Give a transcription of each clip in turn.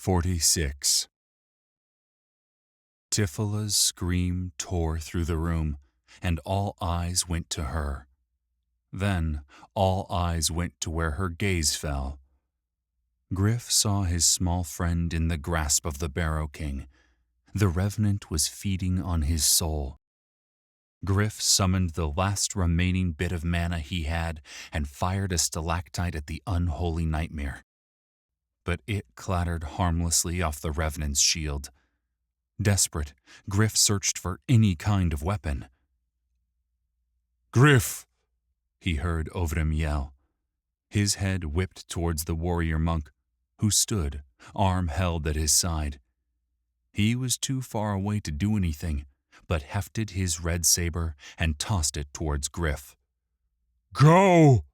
46. Tifola's scream tore through the room, and all eyes went to her. Then all eyes went to where her gaze fell. Gryph saw his small friend in the grasp of the Barrow King. The revenant was feeding on his soul. Gryph summoned the last remaining bit of mana he had and fired a stalactite at the unholy nightmare. But it clattered harmlessly off the revenant's shield. Desperate, Gryph searched for any kind of weapon. "Gryph!" he heard Ovrim yell. His head whipped towards the warrior monk, who stood, arm held at his side. He was too far away to do anything, but hefted his red saber and tossed it towards Gryph. "Go!"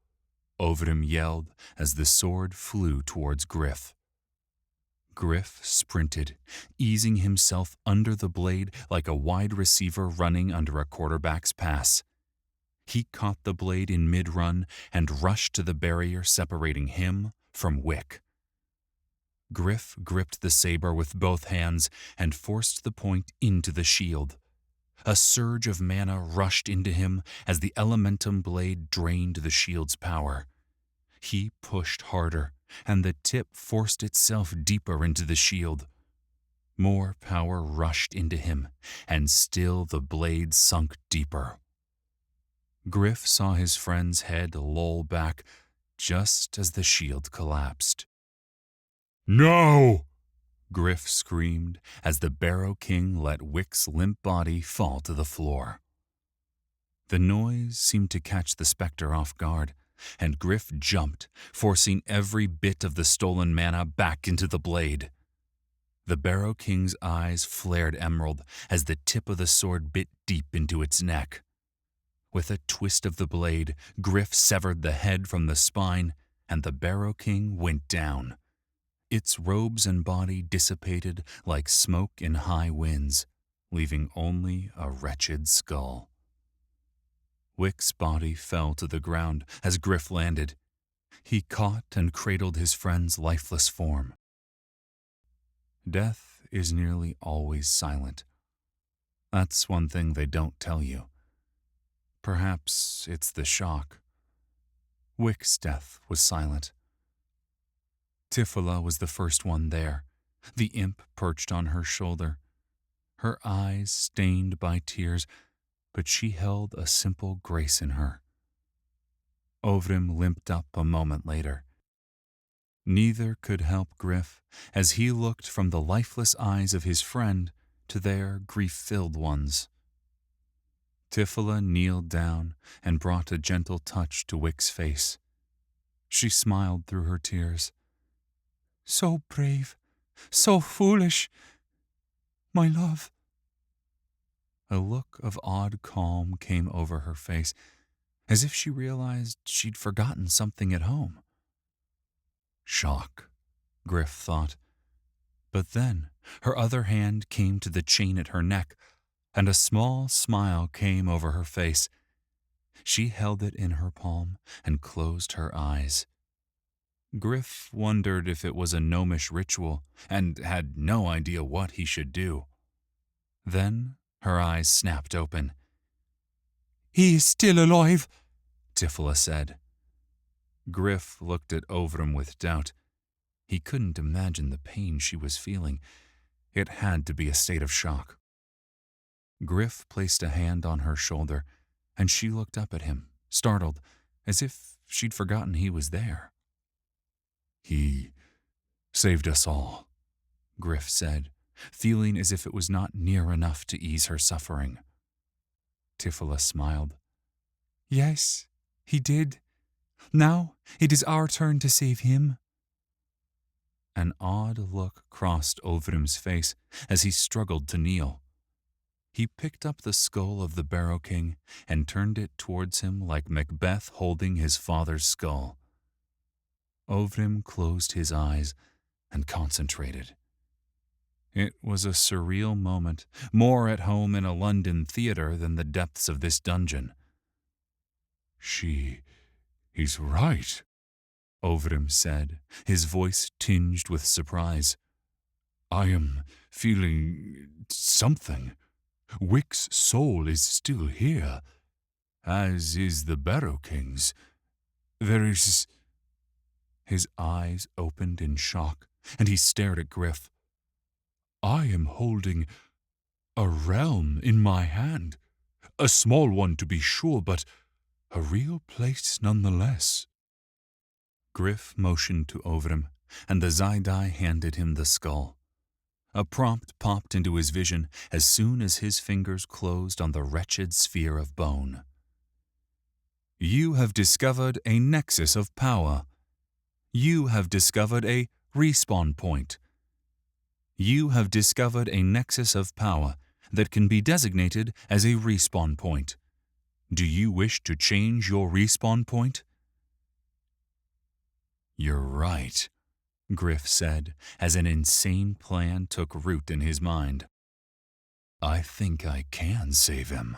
Ovrim yelled as the sword flew towards Gryph. Gryph sprinted, easing himself under the blade like a wide receiver running under a quarterback's pass. He caught the blade in mid-run and rushed to the barrier separating him from Wick. Gryph gripped the saber with both hands and forced the point into the shield. A surge of mana rushed into him as the elementum blade drained the shield's power. He pushed harder, and the tip forced itself deeper into the shield. More power rushed into him, and still the blade sunk deeper. Gryph saw his friend's head loll back just as the shield collapsed. "No!" Gryph screamed as the Barrow King let Wick's limp body fall to the floor. The noise seemed to catch the specter off guard, and Gryph jumped, forcing every bit of the stolen mana back into the blade. The Barrow King's eyes flared emerald as the tip of the sword bit deep into its neck. With a twist of the blade, Gryph severed the head from the spine, and the Barrow King went down. Its robes and body dissipated like smoke in high winds, leaving only a wretched skull. Wick's body fell to the ground as Gryph landed. He caught and cradled his friend's lifeless form. Death is nearly always silent. That's one thing they don't tell you. Perhaps it's the shock. Wick's death was silent. Tifola was the first one there, the imp perched on her shoulder, her eyes stained by tears, but she held a simple grace in her. Ovrim limped up a moment later. Neither could help Gryph as he looked from the lifeless eyes of his friend to their grief-filled ones. Tifola kneeled down and brought a gentle touch to Wick's face. She smiled through her tears. "So brave, so foolish, my love." A look of odd calm came over her face, as if she realized she'd forgotten something at home. Shock, Gryph thought. But then her other hand came to the chain at her neck, and a small smile came over her face. She held it in her palm and closed her eyes. Gryph wondered if it was a gnomish ritual and had no idea what he should do. Then her eyes snapped open. "He is still alive," Tifola said. Gryph looked at Ovrim with doubt. He couldn't imagine the pain she was feeling. It had to be a state of shock. Gryph placed a hand on her shoulder, and she looked up at him, startled, as if she'd forgotten he was there. "He saved us all," Gryph said, feeling as if it was not near enough to ease her suffering. Tifola smiled. "Yes, he did. Now it is our turn to save him." An odd look crossed Ovrim's face as he struggled to kneel. He picked up the skull of the Barrow King and turned it towards him like Macbeth holding his father's skull. Ovrim closed his eyes and concentrated. It was a surreal moment, more at home in a London theater than the depths of this dungeon. "He's right," Ovrim said, his voice tinged with surprise. I am feeling something. Wick's soul is still here, as is the Barrow King's. There is... His eyes opened in shock, and he stared at Gryph. I am holding a realm in my hand. A small one to be sure, but a real place nonetheless. Gryph motioned to Ovrim, and the Zaidai handed him the skull. A prompt popped into his vision as soon as his fingers closed on the wretched sphere of bone. You have discovered a nexus of power. You have discovered a respawn point. You have discovered a nexus of power that can be designated as a respawn point. Do you wish to change your respawn point? You're right, Gryph said, as an insane plan took root in his mind. I think I can save him.